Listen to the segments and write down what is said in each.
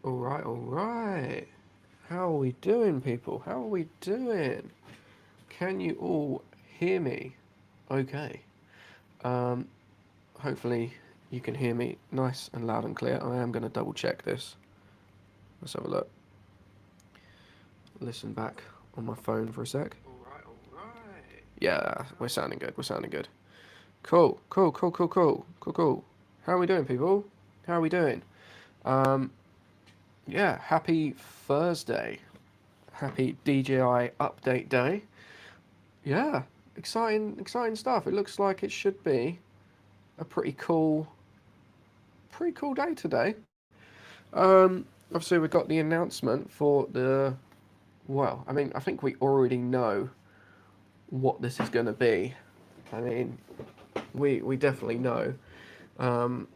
All right. How are we doing, people? How are we doing? Can you all hear me? Okay. Um, Hopefully you can hear me nice and loud and clear. I am going to double check this. Let's have a look. Listen back on my phone for a sec. All right. Yeah, we're sounding good. We're sounding good. Cool. How are we doing, people? How are we doing? Um, yeah, happy Thursday. Happy DJI update day. Yeah, exciting stuff. It looks like it should be a pretty cool day today. Obviously we got the announcement for the. Well, I mean, I think we already know what this is going to be. I mean, we definitely know. Um,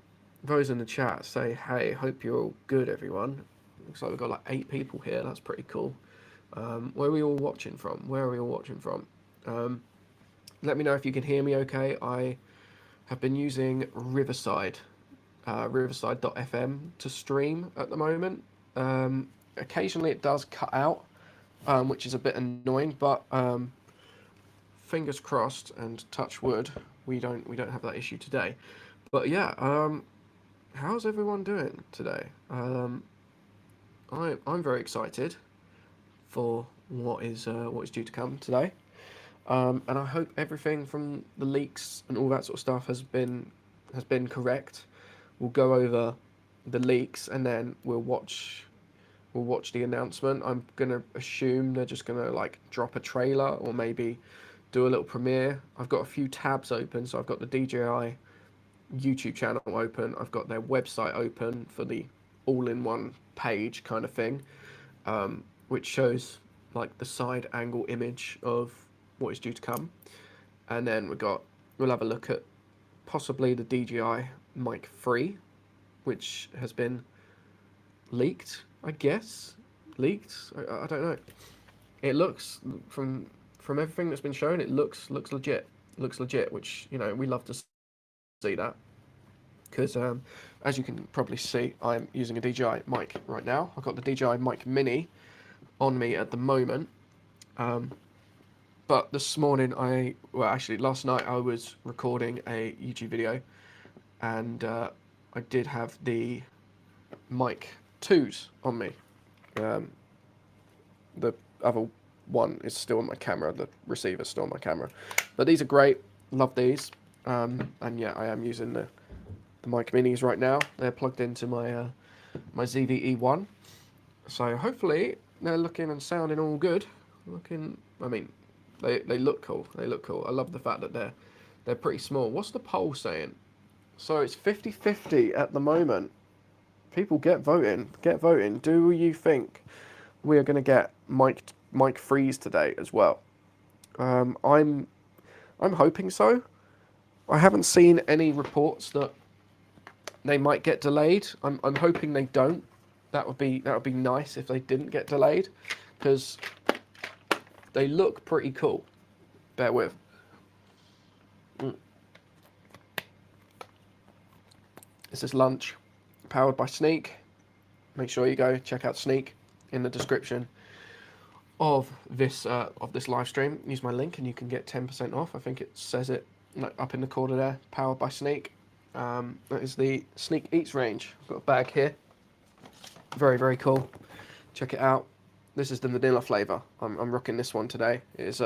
those in the chat say, "Hey, hope you're all good, everyone." Looks like we've got like 8 people here. That's pretty cool. Where are we all watching from? Where are we all watching from? Um, Let me know if you can hear me okay. I have been using Riverside.fm to stream at the moment. Occasionally it does cut out, which is a bit annoying, but fingers crossed and touch wood, we don't have that issue today. But yeah, how's everyone doing today? I'm very excited for what is due to come today. And I hope everything from the leaks and all that sort of stuff has been correct. We'll go over the leaks and then we'll watch the announcement. I'm gonna assume they're just gonna like drop a trailer or maybe do a little premiere. I've got a few tabs open, so I've got the DJI YouTube channel open. I've got their website open for the all-in-one page kind of thing, which shows like the side angle image of what is due to come. And then we'll have a look at possibly the DJI Mic 3, which has been leaked, I guess. Leaked? I don't know. It looks from everything that's been shown, it looks legit. Looks legit, which we love to see that because as you can probably see, I'm using a DJI mic right now. I've got the DJI Mic Mini on me at the moment. Um, but this morning, actually last night, I was recording a YouTube video, and I did have the Mic 2s on me. Um, the other one is still on my camera. The receiver's still on my camera, but these are great. Love these. And yeah, I am using the mic minis right now. They're plugged into my ZV-E1, so hopefully they're looking and sounding all good. I mean, they look cool. They look cool. I love the fact that they're pretty small. What's the poll saying? So it's 50-50 at the moment. People get voting. Get voting. Do you think we are going to get mic freeze today as well? I'm hoping so. I haven't seen any reports that they might get delayed. I'm hoping they don't. That would be nice if they didn't get delayed, because they look pretty cool. Bear with. Mm. This is lunch, powered by Sneak. Make sure you go check out Sneak in the description of this live stream. Use my link and you can get 10% off. I think it says it up in the corner there. Powered by Sneak. That is the Sneak Eats range. I've got a bag here. Very cool. Check it out. This is the vanilla flavour. I'm rocking this one today. It is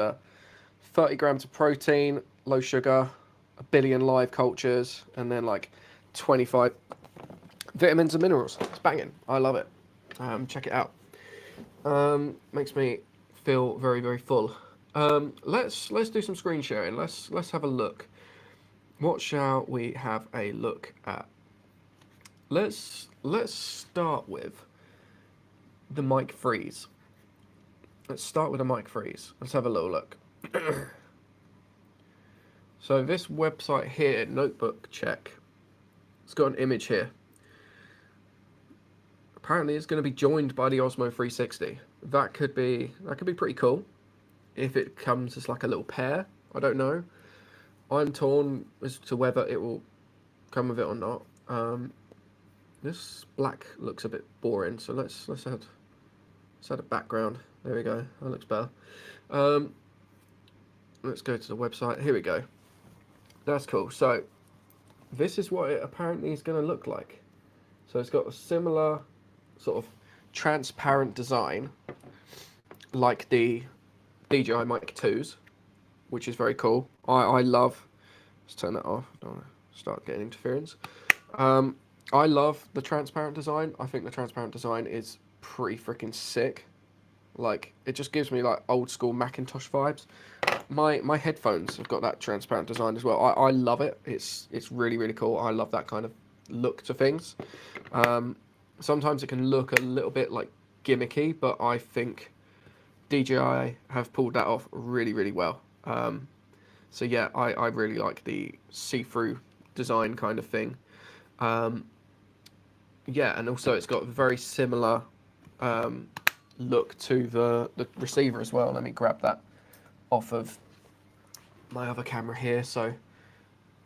30 grams of protein, low sugar, a billion live cultures, and then like 25 vitamins and minerals. It's banging. I love it. Check it out. Makes me feel very full. Let's do some screen sharing. Let's have a look. What shall we have a look at? Let's start with the mic freeze. Let's start with the mic freeze. Let's have a little look. So this website here, Notebook Check, it's got an image here. Apparently it's going to be joined by the Osmo 360. That could be pretty cool if it comes as like a little pair. I don't know. I'm torn as to whether it will come with it or not. This black looks a bit boring, so let's add a background. There we go. That looks better. Um, let's go to the website. Here we go. That's cool. So this is what it apparently is going to look like. So it's got a similar sort of transparent design like the DJI Mic 2s, which is very cool. I love. Let's turn that off. I don't want to start getting interference. Um, I love the transparent design. I think the transparent design is pretty freaking sick. Like, it just gives me like old school Macintosh vibes. My headphones have got that transparent design as well. I love it. It's really really cool. I love that kind of look to things. Sometimes it can look a little bit like gimmicky, but I think DJI have pulled that off really really well. So yeah, I really like the see-through design kind of thing. Um, yeah, and also it's got a very similar look to the receiver as well. Let me grab that off of my other camera here. So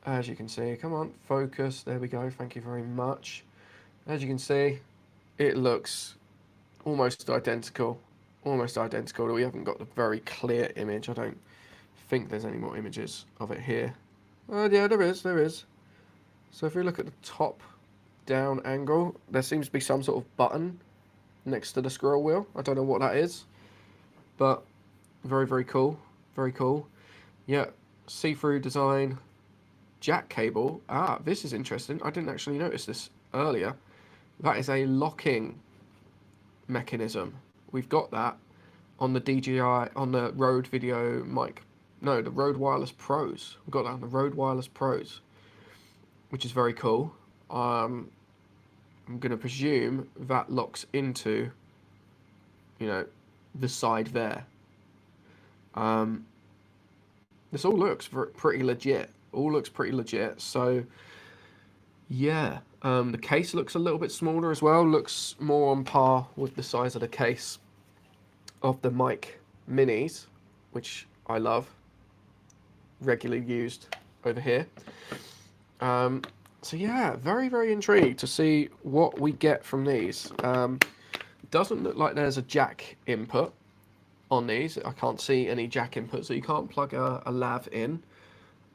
as you can see, come on, focus. There we go. Thank you very much. As you can see, it looks almost identical. Almost identical. We haven't got the very clear image. I don't think there's any more images of it here. Yeah, there is. There is. So if we look at the top down angle, there seems to be some sort of button next to the scroll wheel. I don't know what that is, but very, very cool. Very cool. Yeah, see-through design, jack cable. Ah, this is interesting. I didn't actually notice this earlier. That is a locking mechanism. We've got that on the DJI, on the Rode Video mic. No, the Rode Wireless Pros. We've got that on the Rode Wireless Pros, which is very cool. I'm going to presume that locks into, you know, the side there. This all looks pretty legit. All looks pretty legit. So, yeah. The case looks a little bit smaller as well. Looks more on par with the size of the case of the mic minis, which I love. Regularly used over here. So yeah, very, very intrigued to see what we get from these. Doesn't look like there's a jack input on these. I can't see any jack input, so you can't plug a lav in.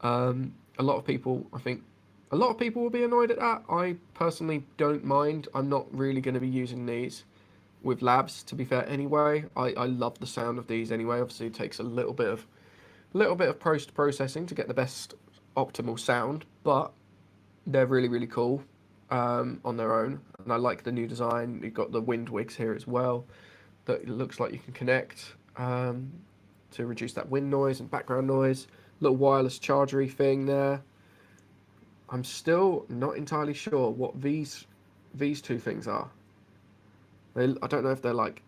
A lot of people, I think, a lot of people will be annoyed at that. I personally don't mind. I'm not really going to be using these with labs, to be fair. Anyway, I love the sound of these anyway. Obviously, it takes a little bit of post processing to get the best optimal sound, but they're really really cool on their own, and I like the new design. You've got the wind wigs here as well that it looks like you can connect to reduce that wind noise and background noise. Little wireless chargery thing there. I'm still not entirely sure what these two things are. I don't know if they're like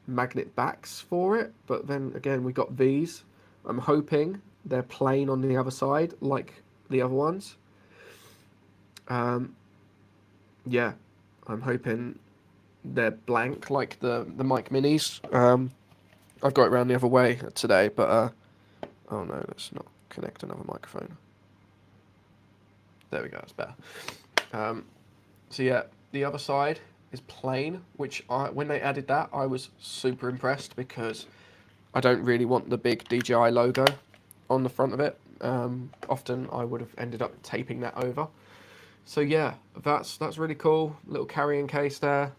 magnet backs for it, but then again we got these. I'm hoping they're plain on the other side like the other ones. Yeah, I'm hoping they're blank like the mic minis. I've got it around the other way today, but oh no, let's not connect another microphone. There we go, it's better. So yeah, the other side is plain, which when they added that, I was super impressed because I don't really want the big DJI logo on the front of it. Often I would have ended up taping that over. So yeah, that's really cool. Little carrying case there.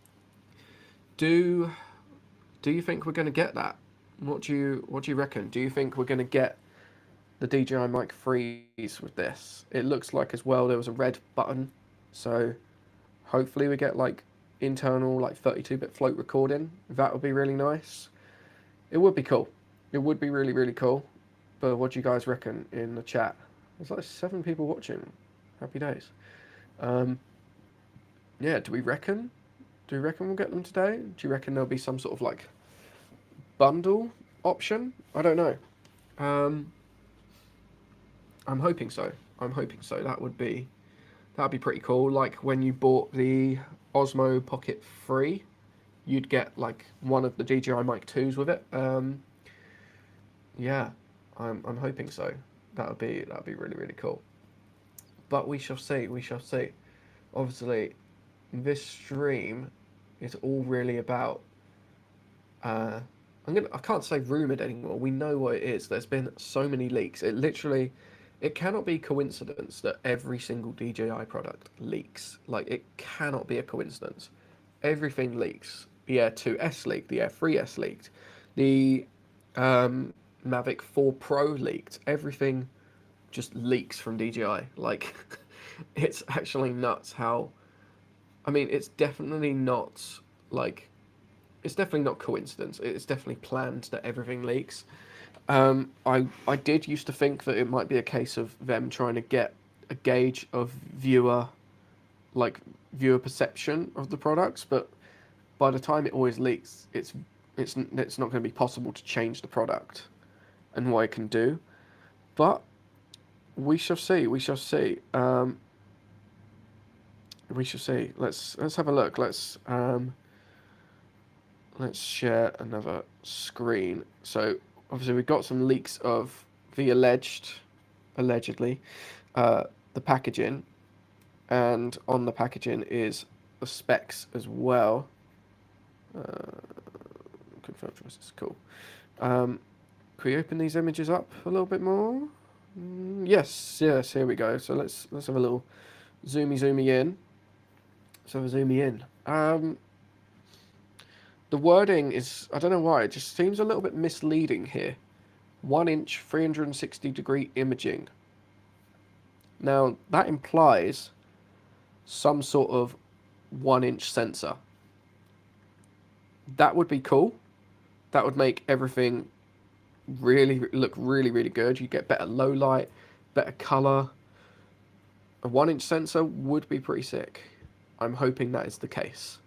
Do you think we're going to get that? What do you reckon? Do you think we're going to get the DJI Mic 3s with this? It looks like as well there was a red button, so hopefully we get like internal like 32-bit float recording. That would be really nice. It would be cool. It would be really really cool. But what do you guys reckon in the chat? There's like 7 people watching. Happy days. Yeah, do we reckon we'll get them today? Do you reckon there'll be some sort of like bundle option? I don't know. I'm hoping so. That'd be pretty cool. Like when you bought the Osmo Pocket 3, you'd get like one of the DJI Mic 2s with it. Yeah, I'm hoping so. That'd be really really cool. But we shall see. Obviously, this stream is all really about. I can't say rumored anymore. We know what it is. There's been so many leaks. It cannot be coincidence that every single DJI product leaks. Like, it cannot be a coincidence. Everything leaks. The Air 2S leaked. The Air 3S leaked. The Mavic 4 Pro leaked. Everything just leaks from DJI. Like, it's actually nuts how. I mean, like it's definitely not coincidence. It's definitely planned that everything leaks. I did used to think that it might be a case of them trying to get a gauge of viewer perception of the products, but by the time it always leaks, it's not going to be possible to change the product and what it can do. But we shall see. We shall see. We shall see. Let's have a look. Let's share another screen. So obviously we've got some leaks of the allegedly, the packaging, and on the packaging is the specs as well. Confirm choices, cool. Can we open these images up a little bit more? Yes, here we go. So let's have a little zoomy in. Let's have a zoomy in. The wording is, I don't know why, it just seems a little bit misleading here. 1-inch 360-degree imaging. Now, that implies some sort of 1-inch sensor. That would be cool. That would make everything look really good. You get better low light, better color. A 1-inch sensor would be pretty sick. I'm hoping that is the case.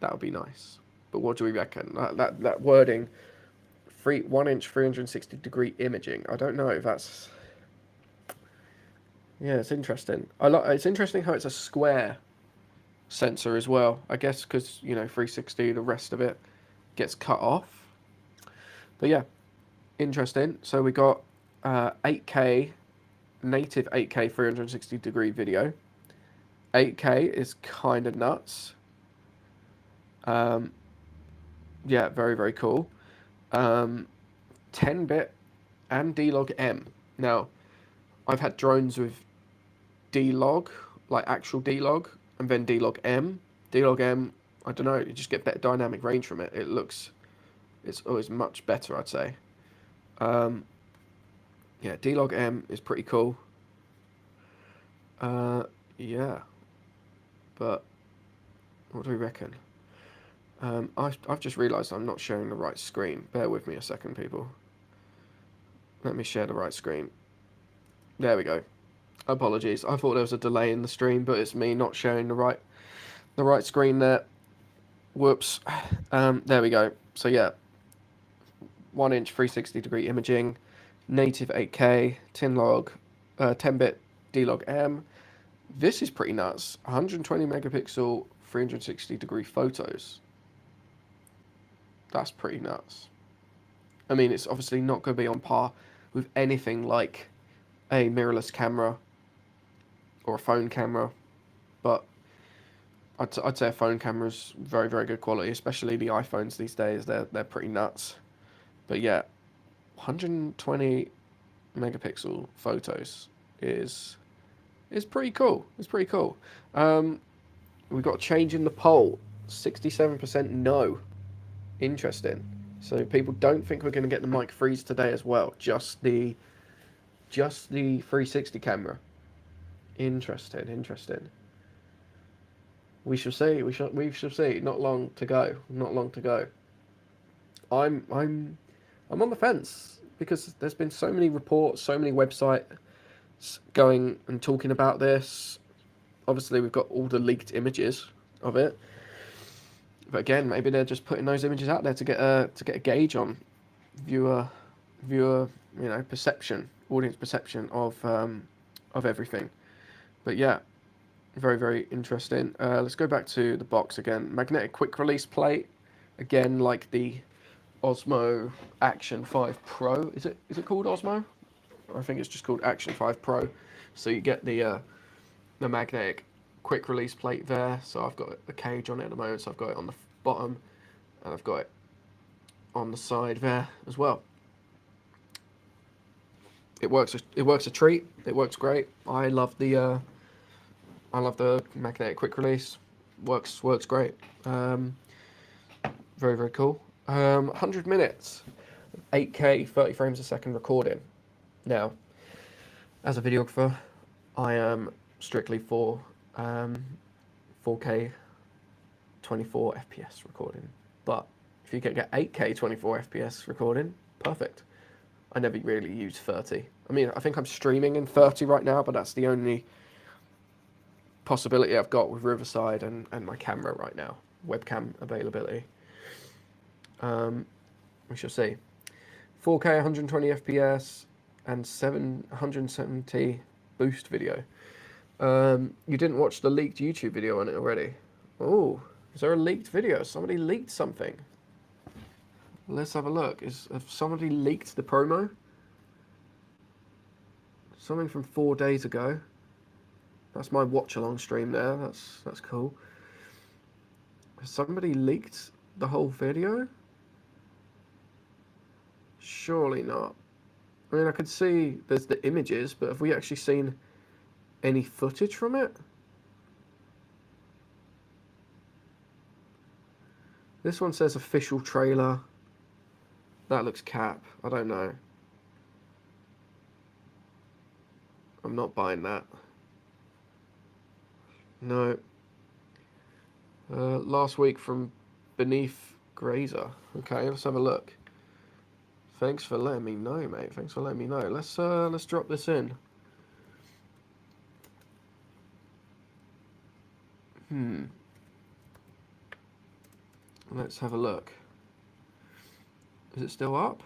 That would be nice. But what do we reckon? That wording, 1-inch 360-degree imaging. I don't know if that's. Yeah, it's interesting. It's interesting how it's a square sensor as well. I guess because 360, the rest of it gets cut off. But yeah, interesting. So we got 8K, native 8K 360-degree video. 8K is kind of nuts. Yeah, very cool. 10-bit and D-Log M. Now, I've had drones with D-Log, like actual D-Log, and then D-Log M. D-Log M, I don't know, you just get better dynamic range from it. It's always much better, I'd say. Yeah, D-Log M is pretty cool. Yeah. But, what do we reckon? I've just realised I'm not sharing the right screen. Bear with me a second, people. Let me share the right screen. There we go. Apologies. I thought there was a delay in the stream, but it's me not sharing the right screen there. Whoops. There we go. So yeah, 1-inch 360-degree imaging, native 8K, 10-bit D-Log M. This is pretty nuts. 120 megapixel, 360-degree photos. That's pretty nuts. I mean, it's obviously not going to be on par with anything like a mirrorless camera or a phone camera, but I'd say a phone camera is very good quality, especially the iPhones these days. They're pretty nuts. But yeah, 120 megapixel photos is pretty cool. It's pretty cool. We've got a change in the poll. 67% no. Interesting. So people don't think we're going to get the mic freeze today as well. Just the 360 camera. Interesting. We shall see. We shall see. Not long to go. I'm on the fence because there's been so many reports, so many websites going and talking about this. Obviously, we've got all the leaked images of it. But again, maybe they're just putting those images out there to get a gauge on viewer perception, audience perception of everything. But yeah, very interesting. Let's go back to the box again. Magnetic quick release plate, again like the Osmo Action 5 Pro. Is it called Osmo? I think it's just called Action 5 Pro. So you get the magnetic quick release plate there, so I've got a cage on it at the moment, so I've got it on the bottom, and I've got it on the side there as well. It works a treat. It works great. I love the magnetic quick release. Works great. Very, very cool. 100 minutes, 8K, 30 frames a second recording. Now, as a videographer, I am strictly for 4K 24 FPS recording. But if you can get 8K 24 FPS recording, perfect. I never really use 30. I mean, I think I'm streaming in 30 right now, but that's the only possibility I've got with Riverside and my camera right now. Webcam availability. We shall see. 4K 120 FPS and 170 boost video. You didn't watch the leaked YouTube video on it already? Oh, is there a leaked video? Somebody leaked something. Let's have a look. Have somebody leaked the promo? Something from 4 days ago. That's my watch-along stream there. That's cool. Has somebody leaked the whole video? Surely not. I mean, I could see there's the images, but have we actually seen any footage from it? This one says official trailer. That looks cap. I don't know. I'm not buying that. No. Last week from Beneath Grazer. Okay, let's have a look. Thanks for letting me know, mate. Thanks for letting me know. Let's drop this in. Let's have a look. Is it still up?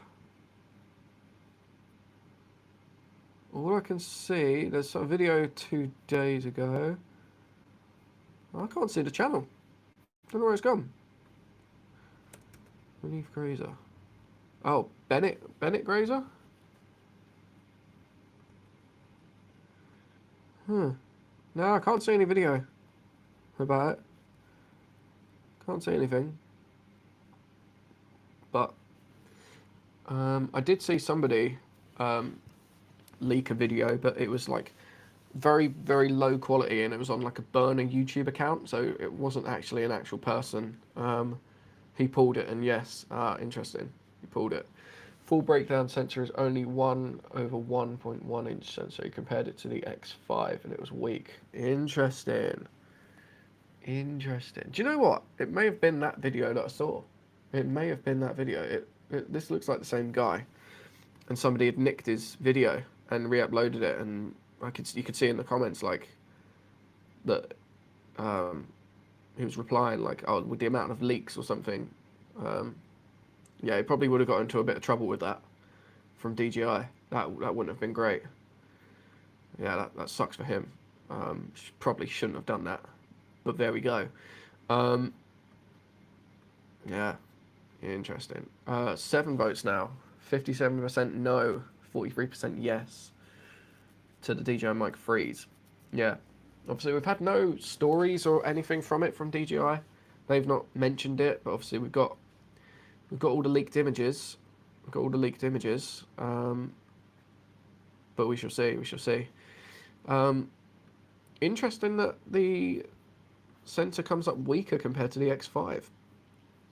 All I can see, there's a video 2 days ago. I can't see the channel. Don't know where it's gone. Beneath Grazer. Oh, Bennett Grazer? No, I can't see any video about it. Can't see anything. But I did see somebody leak a video, but it was like very, very low quality, and it was on like a burner YouTube account, so it wasn't actually an actual person. He pulled it, and yes, interesting. He pulled it. Full breakdown sensor is only 1/1.1 inch sensor. He compared it to the X5, and it was weak. Interesting. Interesting. Do you know what? It may have been that video that I saw. It may have been that video. This looks like the same guy, and somebody had nicked his video and re-uploaded it, and you could see in the comments like that he was replying like, oh, with the amount of leaks or something. Yeah, he probably would have got into a bit of trouble with that from DJI. That wouldn't have been great. Yeah, that sucks for him. Probably shouldn't have done that, but there we go. Yeah, interesting. 7 votes now. 57% no, 43% yes to the DJI Mic Freeze. Yeah, obviously we've had no stories or anything from it from DJI. They've not mentioned it, but obviously we've got all the leaked images. We've got all the leaked images. But we shall see. We shall see. Interesting that the sensor comes up weaker compared to the X5.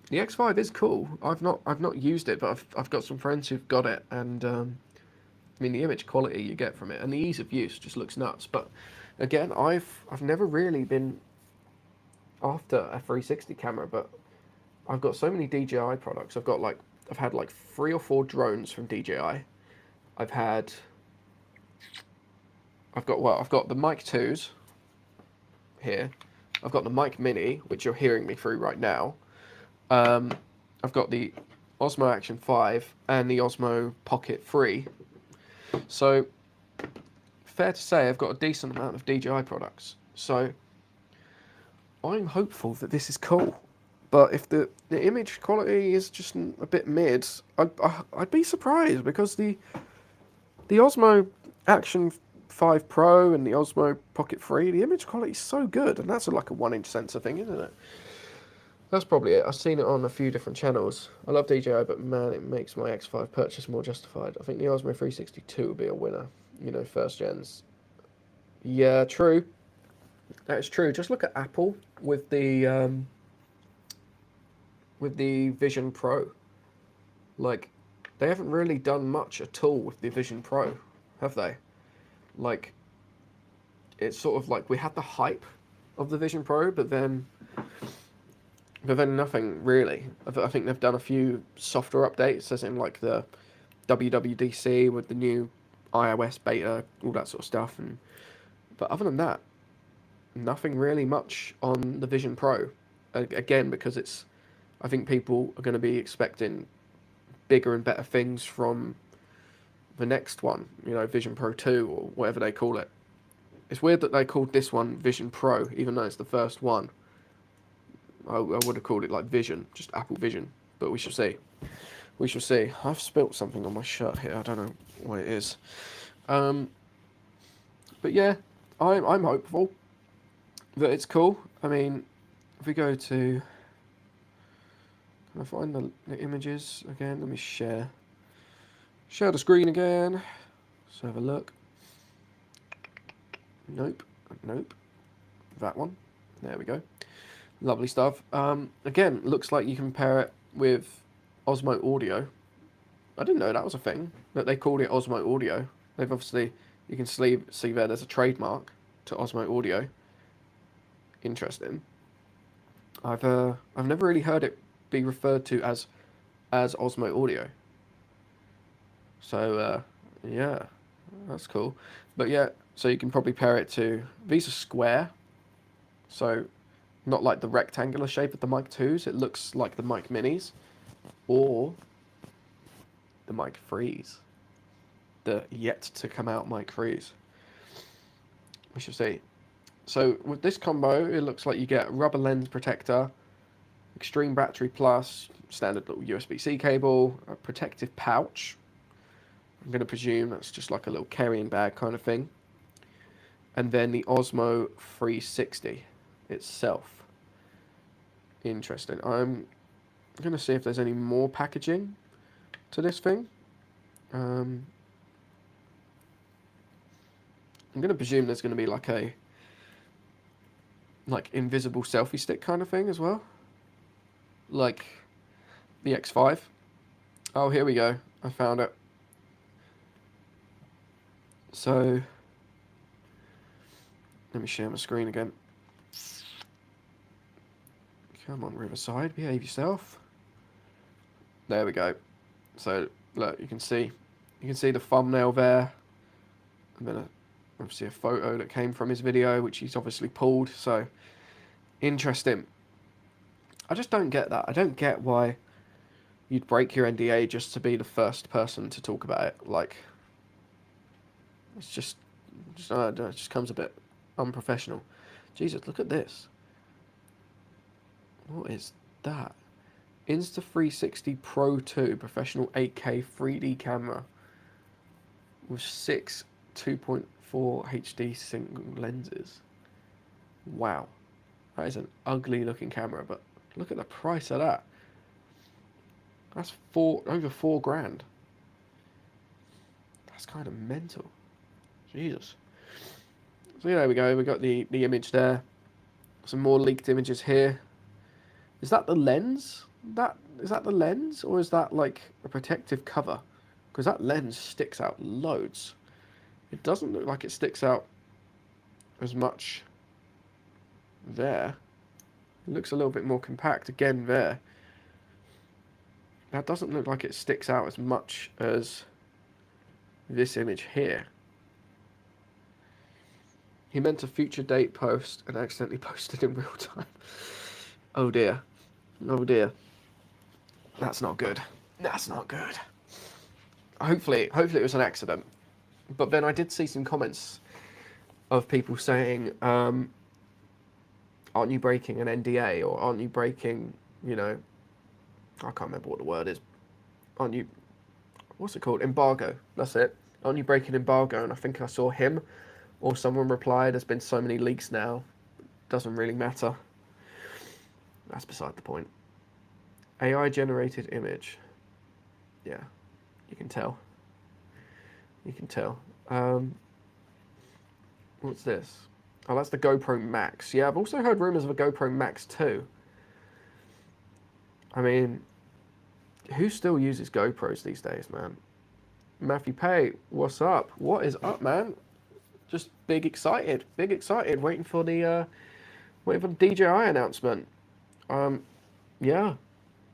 The X5 is cool. I've not used it, but I've got some friends who've got it, and I mean the image quality you get from it and the ease of use just looks nuts. But again, I've never really been after a 360 camera, but I've got so many DJI products. I've had like 3 or 4 drones from DJI. I've got the Mic 2s here. I've got the Mic Mini, which you're hearing me through right now. I've got the Osmo Action 5 and the Osmo Pocket 3. So, fair to say I've got a decent amount of DJI products. So, I'm hopeful that this is cool. But if the image quality is just a bit mid, I'd be surprised, because the Osmo Action 5 Pro and the Osmo Pocket 3, the image quality is so good, and that's like a 1-inch sensor thing, isn't it? That's probably it. I've seen it on a few different channels. I love DJI, but man, it makes my X5 purchase more justified. I think the Osmo 362 will be a winner. You know, first gens. Yeah, true. That is true. Just look at Apple with the Vision Pro. Like, they haven't really done much at all with the Vision Pro, have they? Like, it's sort of like we had the hype of the Vision Pro, but then nothing really. I think they've done a few software updates, as in like the WWDC with the new iOS beta, all that sort of stuff. But other than that, nothing really much on the Vision Pro. Again, because I think people are going to be expecting bigger and better things from the next one, you know, Vision Pro 2 or whatever they call it. It's weird that they called this one Vision Pro, even though it's the first one. I would have called it like Vision, just Apple Vision, but we shall see. We shall see. I've spilt something on my shirt here. I don't know what it is. But yeah, I'm hopeful that it's cool. I mean, if we go to, can I find the images again? Let me share the screen again. Let's have a look. Nope. That one. There we go. Lovely stuff. Again, looks like you can pair it with Osmo Audio. I didn't know that was a thing, that they called it Osmo Audio. They've obviously, you can see there, there's a trademark to Osmo Audio. Interesting. I've never really heard it be referred to as Osmo Audio. So yeah, that's cool. But yeah, so you can probably pair it to, these are square, so not like the rectangular shape of the Mic 2s, it looks like the Mic Minis, or the Mic 3s, the yet to come out Mic 3s. We shall see. So with this combo, it looks like you get rubber lens protector, extreme battery plus, standard little USB-C cable, a protective pouch. I'm going to presume that's just like a little carrying bag kind of thing. And then the Osmo 360 itself. Interesting. I'm going to see if there's any more packaging to this thing. I'm going to presume there's going to be like a invisible selfie stick kind of thing as well. Like the X5. Oh, here we go. I found it. So, let me share my screen again. Come on, Riverside, behave yourself. There we go. So, look, you can see the thumbnail there. And then obviously a photo that came from his video, which he's obviously pulled. So, interesting. I just don't get that. I don't get why you'd break your NDA just to be the first person to talk about it. Like, it's just I don't know, it just comes a bit unprofessional. Jesus, look at this. What is that? Insta360 Pro 2 professional 8K 3D camera with 6 2.4 HD single lenses. Wow. That is an ugly looking camera, but look at the price of that. That's over 4 grand. That's kind of mental. Jesus. So yeah, there we go. We got the image there. Some more leaked images here. Is that the lens? Is that the lens, or is that like a protective cover? Because that lens sticks out loads. It doesn't look like it sticks out as much there. It looks a little bit more compact again there. That doesn't look like it sticks out as much as this image here. He meant a future date post and accidentally posted in real time. Oh dear. Oh dear. That's not good. That's not good. Hopefully it was an accident. But then I did see some comments of people saying, aren't you breaking an NDA, or aren't you breaking, you know, I can't remember what the word is. Aren't you, what's it called? Embargo. That's it. Only breaking embargo, and I think I saw him or someone replied, there's been so many leaks now, doesn't really matter. That's beside the point. AI generated image. Yeah, you can tell. You can tell. What's this? Oh, that's the GoPro Max. Yeah, I've also heard rumors of a GoPro Max 2. I mean, who still uses GoPros these days, man? Matthew Pay, what's up? What is up, man? Just big excited, waiting for the DJI announcement. Yeah,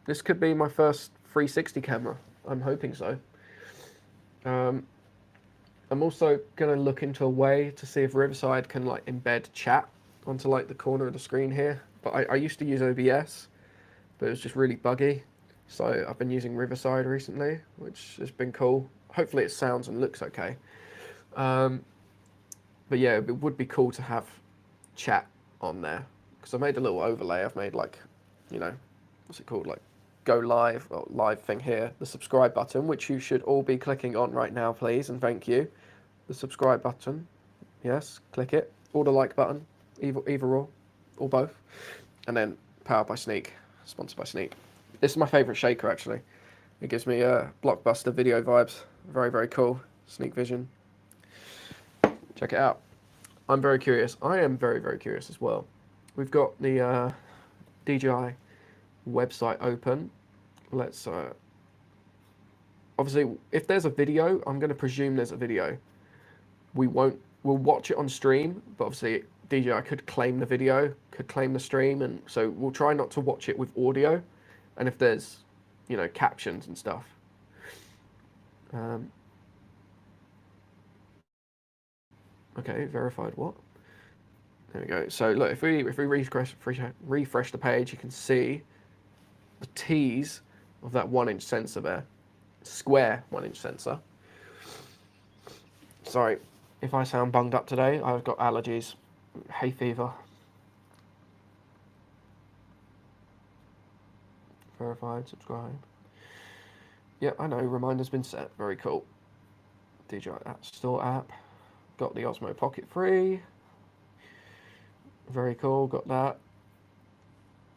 this could be my first 360 camera. I'm hoping so. I'm also gonna look into a way to see if Riverside can like embed chat onto like the corner of the screen here. But I used to use OBS, but it was just really buggy. So I've been using Riverside recently, which has been cool. Hopefully it sounds and looks okay. But yeah, it would be cool to have chat on there. Because I made a little overlay. I've made like, you know, what's it called? Like go live or live thing here. The subscribe button, which you should all be clicking on right now, please. And thank you. The subscribe button. Yes, click it. Or the like button. Either or both. And then powered by Sneak. Sponsored by Sneak. This is my favourite shaker, actually. It gives me blockbuster video vibes. Very, very cool. Sneak Vision. Check it out. I'm very curious. I am very, very curious as well. We've got the DJI website open. Let's... obviously, if there's a video, I'm going to presume there's a video. We'll watch it on stream, but obviously DJI could claim the video, could claim the stream, and so we'll try not to watch it with audio. And if there's, you know, captions and stuff. Okay, verified what? There we go. So look, if we refresh the page, you can see the T's of that 1-inch sensor there. Square 1-inch sensor. Sorry, if I sound bunged up today, I've got allergies, hay fever. Verified, subscribe. Yeah, I know, reminder's been set. Very cool. DJI App Store app. Got the Osmo Pocket 3. Very cool, got that.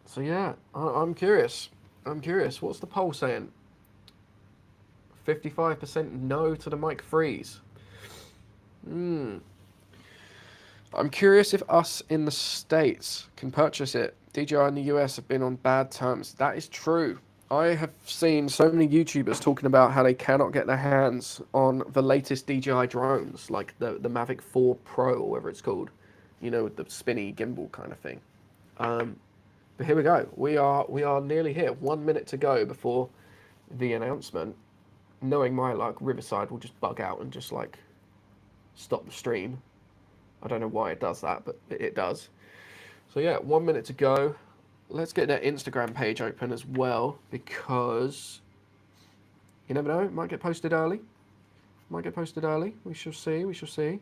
So yeah, I'm curious. What's the poll saying? 55% no to the mic freeze. I'm curious if us in the States can purchase it. DJI in the US have been on bad terms. That is true. I have seen so many YouTubers talking about how they cannot get their hands on the latest DJI drones, like the Mavic 4 Pro or whatever it's called, you know, with the spinny gimbal kind of thing. But here we go. We are nearly here. 1 minute to go before the announcement. Knowing my luck, Riverside will just bug out and just like stop the stream. I don't know why it does that, but it does. So yeah, 1 minute to go. Let's get their Instagram page open as well, because you never know, it might get posted early. We shall see.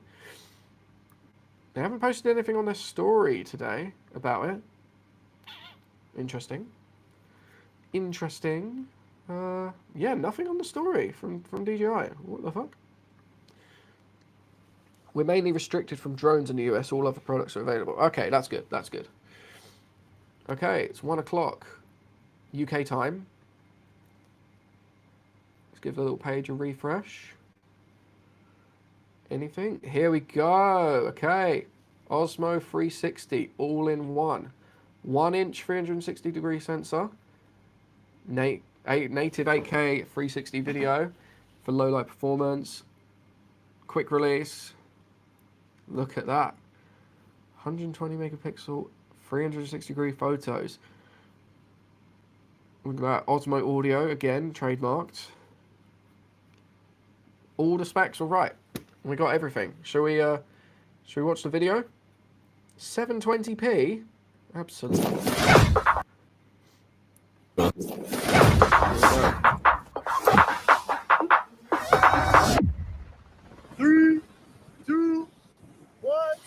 They haven't posted anything on their story today about it. Interesting. Yeah, nothing on the story from DJI. What the fuck? We're mainly restricted from drones in the US. All other products are available. Okay, that's good. Okay, it's 1 o'clock UK time. Let's give the little page a refresh. Anything? Here we go. Okay, Osmo 360 all in one. 1-inch 360-degree sensor. Native 8K 360 video for low light performance. Quick release. Look at that. 120 megapixel, 360-degree photos. Look at that. Osmo audio, again, trademarked. All the specs are right. We got everything. Shall we watch the video? 720p? Absolutely. Three, two, one.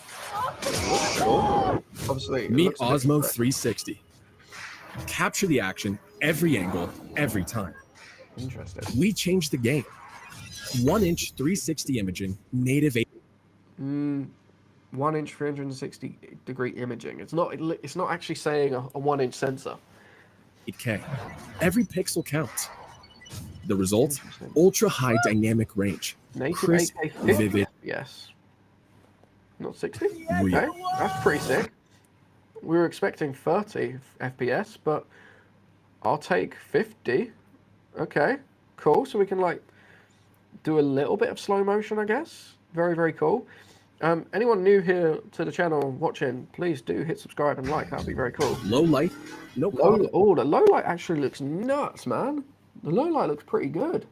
Obviously, Meet Osmo 360. Capture the action, every angle, every time. Interesting. We changed the game. 1-inch 360 imaging, native 1 inch 360 degree imaging. It's not actually saying a 1 inch sensor. 8K. Every pixel counts. The result? Interesting. Ultra high dynamic range. Native Crisp, 8K 50 vivid, FPS. Not 60? real. Okay, that's pretty sick. We were expecting 30 FPS, but I'll take 50. Okay, cool. So we can like do a little bit of slow motion, I guess. Very, very cool. Anyone new here to the channel watching, please do hit subscribe and like. That would be very cool. Low light, no Low, pop. oh, the low light actually looks nuts, man. The low light looks pretty good.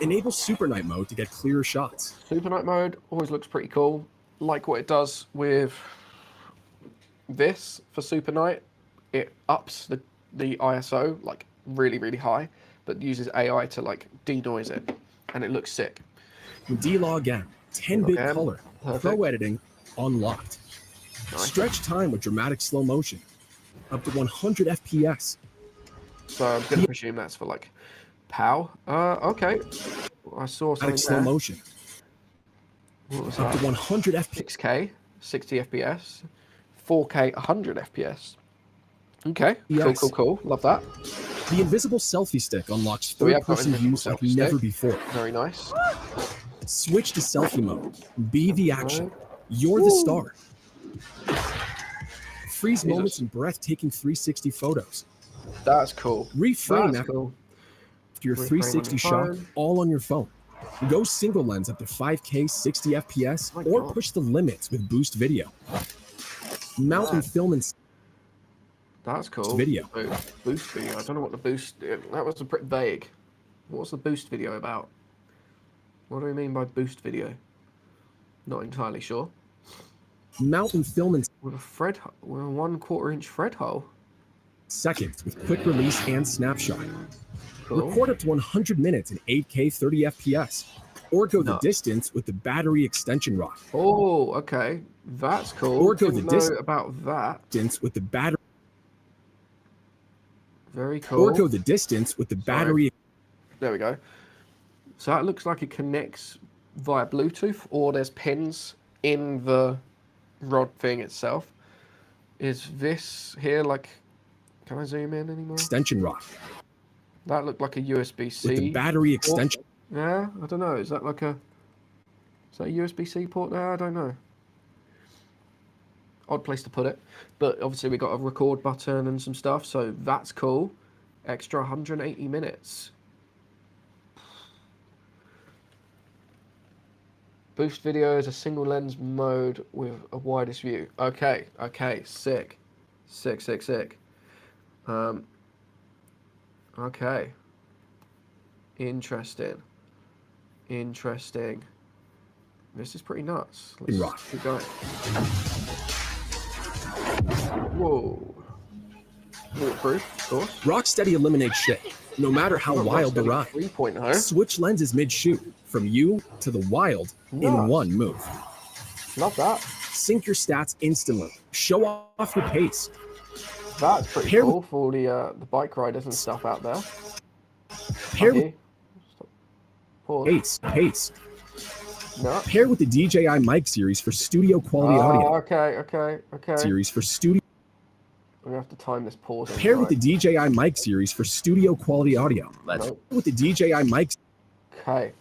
Enable super night mode to get clearer shots. Super night mode always looks pretty cool. Like what it does with this for super night. It ups the ISO like really, really high, but uses AI to like denoise it, and it looks sick. D-Log M, 10-bit Okay, color, perfect. pro editing, unlocked. Nice. Stretch time with dramatic slow motion, up to 100 FPS. So I'm gonna presume that's for like POW. Okay. I saw something Dramatic slow there. motion, What was up to that? 100 FPS. 6K, 60 FPS, 4K, 100 FPS. Okay, Yes. cool. Love that. The invisible selfie stick unlocks So we have got third-person invisible use like selfie never stick. before. Very nice. Switch to selfie mode. Be the action. Right. You're the Woo. star. Freeze Jesus. moments and breathtaking 360 photos. That's cool. Reframe That's after cool. your Reframe on 360 your shot, phone. all on your phone. Go single lens up to 5K 60 FPS, My or God. push the limits with Boost Video. Mount and Man. film and That's cool. video. Boost video. I don't know what the boost. That was a bit vague. What's the boost video about? What do we mean by boost video? Not entirely sure. mount and film in With a 1/4 inch thread hole. seconds with quick release and snapshot. Cool. Record up to 100 minutes in 8K 30 FPS, or go the Nuts. distance with the battery extension rod. Oh, okay. That's cool. Or go Didn't the know about that. Distance with the battery, Very cool. or go the distance with the battery. There we go. So that looks like it connects via Bluetooth, or there's pins in the rod thing itself. Is this here like? Can I zoom in anymore? Extension rod That looked like a USB-C. with the battery extension. Yeah, I don't know. Is that like a? Is that a USB-C port there? I don't know. Odd place to put it, but obviously we got a record button and some stuff, so that's cool. Extra 180 minutes. Boost video is a single lens mode with a widest view. Okay, sick. Okay. Interesting. This is pretty nuts. Let's Rock. keep going. Whoa. Waterproof, of course. Rocksteady eliminates shake, no matter how wild the ride. 3.0. Switch lenses mid-shoot, from you to the wild in Nuts. one move. Love that. Sync your stats instantly. Show off your pace. That's pretty Pair cool for all the bike riders and stuff out there. Pair with Okay. Pause. pace. No. Pair with the DJI mic series for studio quality audio. Okay. Series for studio. I'm gonna have to time this pause. Pair with the DJI mic series for studio quality audio. Let's Nope. with the DJI mic. Okay.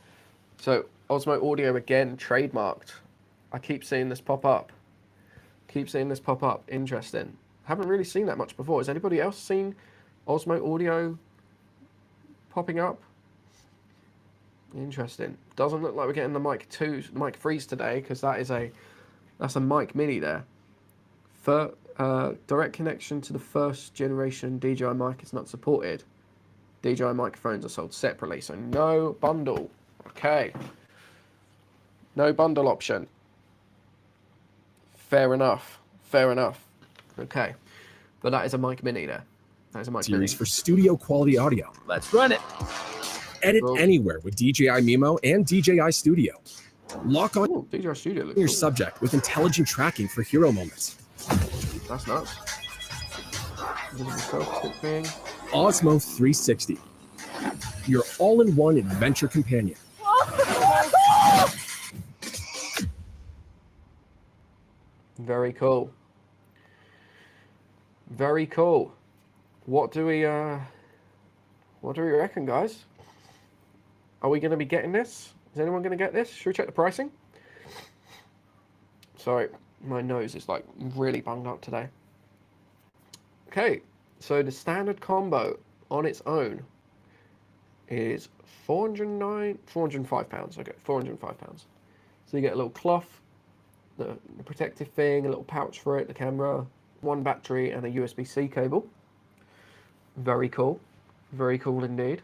So Osmo Audio again trademarked. I keep seeing this pop up. Interesting. Haven't really seen that much before. Has anybody else seen Osmo Audio popping up? Interesting. Doesn't look like we're getting the mic 3s today, because that's a mic mini there. For direct connection to the first generation DJI mic is not supported. DJI microphones are sold separately, so no bundle. Okay. No bundle option. Fair enough. Okay. But that is a mic mini there. That is a mic Series mini. for studio quality audio. Let's run it. Edit Cool. anywhere with DJI Mimo and DJI Studio. Lock on Ooh, DJI Studio looks your cool. subject with intelligent tracking for hero moments. That's nuts. Invisible self-stick thing. Osmo 360. Your all-in-one adventure companion. Very cool. Very cool. What do we reckon, guys? Are we going to be getting this? Is anyone going to get this? Should we check the pricing? Sorry, my nose is like really bunged up today. Okay, so the standard combo on its own is £405. Okay, £405. So you get a little cloth, the protective thing, a little pouch for it, the camera, one battery, and a USB-C cable. Very cool. Very cool indeed.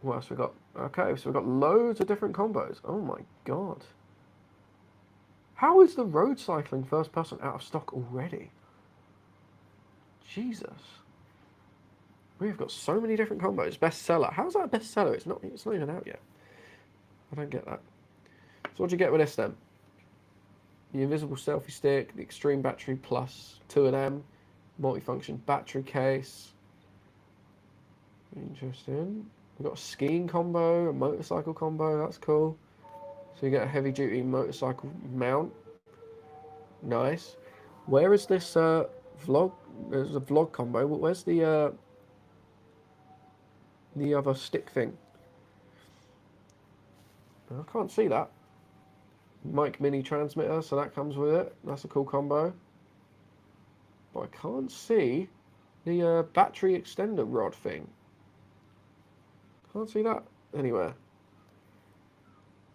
What else we got? Okay, so we've got loads of different combos. Oh my god. How is the road cycling first person out of stock already? Jesus. We've got so many different combos. Bestseller. How's that a bestseller? It's not even out yet. I don't get that. So what do you get with this then? The invisible selfie stick, the extreme battery plus 2 of them, multifunction battery case. Interesting. We've got a skiing combo, a motorcycle combo, that's cool. So you get a heavy duty motorcycle mount. Nice. Where is this vlog? There's a vlog combo, but where's the other stick thing? I can't see that. Mic mini transmitter, so that comes with it. That's a cool combo. But I can't see the battery extender rod thing. Can't see that anywhere.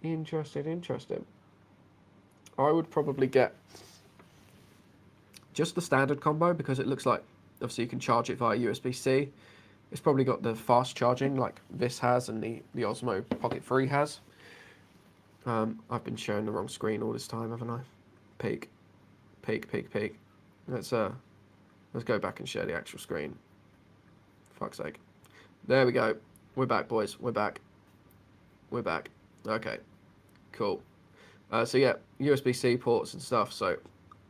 Interesting. I would probably get just the standard combo because it looks like obviously you can charge it via USB-C. It's probably got the fast charging like this has and the Osmo Pocket 3 has. I've been showing the wrong screen all this time, haven't I? Peek. Let's go back and share the actual screen. Fuck's sake. There we go. We're back, boys. We're back. Okay. Cool. So yeah, USB-C ports and stuff. So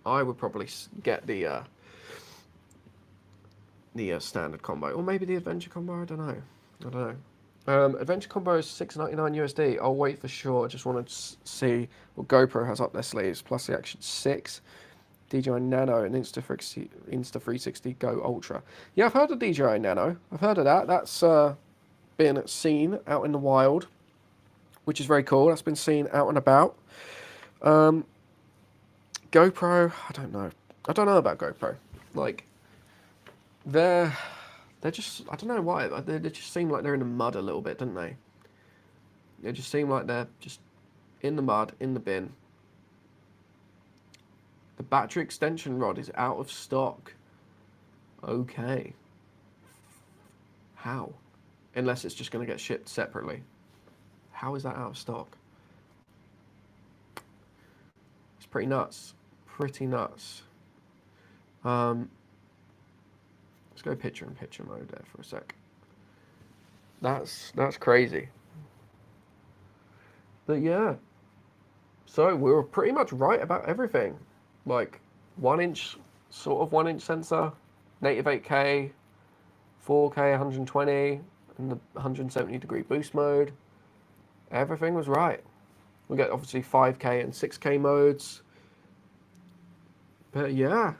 I would probably get the standard combo, or maybe the adventure combo. I don't know. Adventure combo is $6.99 USD. I'll wait for sure. I just want to see what GoPro has up their sleeves. Plus the Action 6, DJI Nano, and Insta360 Go Ultra. Yeah, I've heard of DJI Nano. I've heard of that. That's been seen out in the wild, which is very cool. That's been seen out and about. GoPro, I don't know. I don't know about GoPro. Like, they're just, I don't know why, they just seem like they're in the mud a little bit, don't they? They just seem like they're just in the mud, in the bin. The battery extension rod is out of stock. Okay. How? Unless it's just going to get shipped separately. How is that out of stock? It's pretty nuts. Let's go picture-in-picture mode there for a sec. That's crazy. But yeah. So we were pretty much right about everything. Like 1 inch sensor, native 8K, 4K 120, and the 170 degree boost mode. Everything was right. We get obviously 5K and 6K modes. But yeah.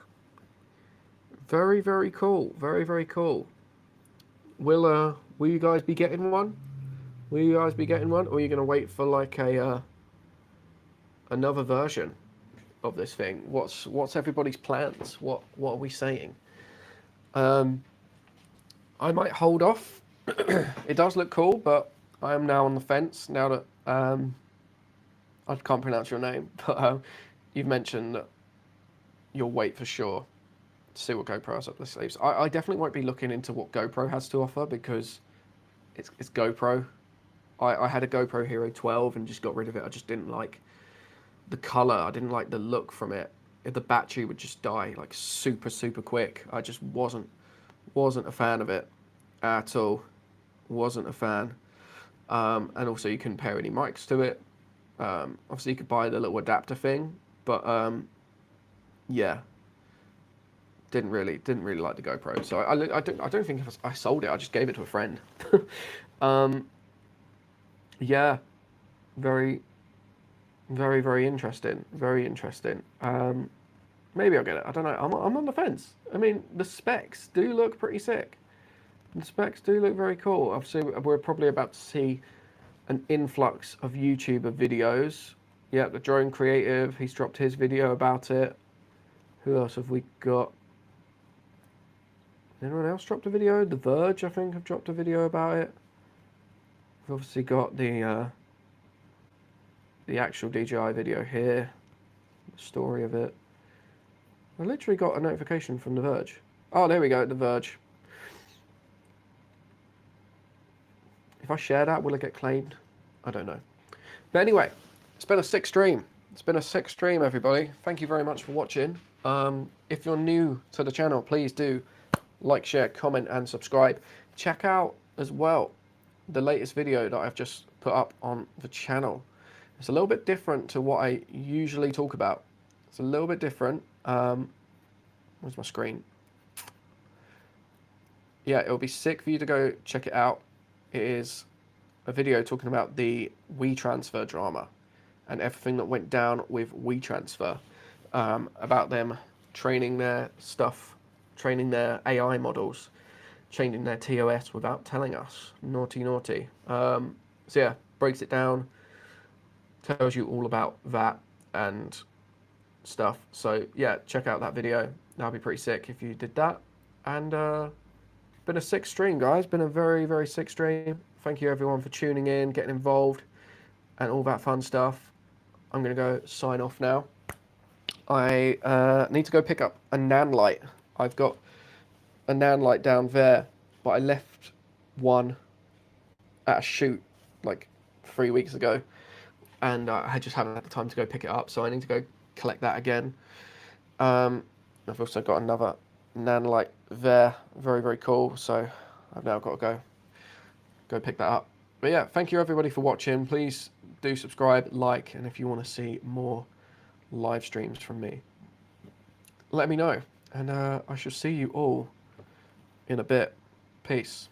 Very, very cool. Very cool. Will you guys be getting one? Or are you going to wait for like another version of this thing? What's everybody's plans? What are we saying? I might hold off. It does look cool, but I am now on the fence now that I can't pronounce your name, but you've mentioned that you'll wait for sure to see what GoPro has up their sleeves. I definitely won't be looking into what GoPro has to offer because it's GoPro. I had a GoPro Hero 12 and just got rid of it. I just didn't like the color. I didn't like the look from it. The battery would just die like super quick. I just wasn't a fan of it at all. Wasn't a fan. And also you couldn't pair any mics to it. Obviously you could buy the little adapter thing, but yeah, didn't really like the GoPro. So I don't think I sold it. I just gave it to a friend. Yeah, very Very, very interesting. Very interesting. Maybe I'll get it. I don't know. I'm on the fence. I mean, the specs do look pretty sick. The specs do look very cool. Obviously, we're probably about to see an influx of YouTuber videos. Yeah, the drone creative, he's dropped his video about it. Who else have we got? Anyone else dropped a video? The Verge, I think, have dropped a video about it. We've obviously got the actual DJI video here, the story of it. I literally got a notification from The Verge. Oh, there we go, The Verge. If I share that, will it get claimed? I don't know. But anyway, it's been a sick stream. It's been a sick stream, everybody. Thank you very much for watching. If you're new to the channel, please do like, share, comment, and subscribe. Check out as well the latest video that I've just put up on the channel. It's a little bit different to what I usually talk about. It's a little bit different. Where's my screen? Yeah, it'll be sick for you to go check it out. It is a video talking about the WeTransfer drama and everything that went down with WeTransfer, about them training their stuff, training their AI models, changing their TOS without telling us. Naughty, naughty. So yeah, breaks it down, tells you all about that and stuff. So yeah, check out that video. That'll be pretty sick if you did that. And been a sick stream, guys. Been a very, very sick stream. Thank you everyone for tuning in, getting involved, and all that fun stuff. I'm gonna go sign off now. I need to go pick up a NAN light. I've got a NAN light down there, but I left one at a shoot like 3 weeks ago, and I just haven't had the time to go pick it up, so I need to go collect that again. I've also got another NAN light there, very, very cool, so I've now got to go pick that up. But yeah, thank you everybody for watching. Please do subscribe, like, and if you want to see more live streams from me, let me know, and I shall see you all in a bit. Peace.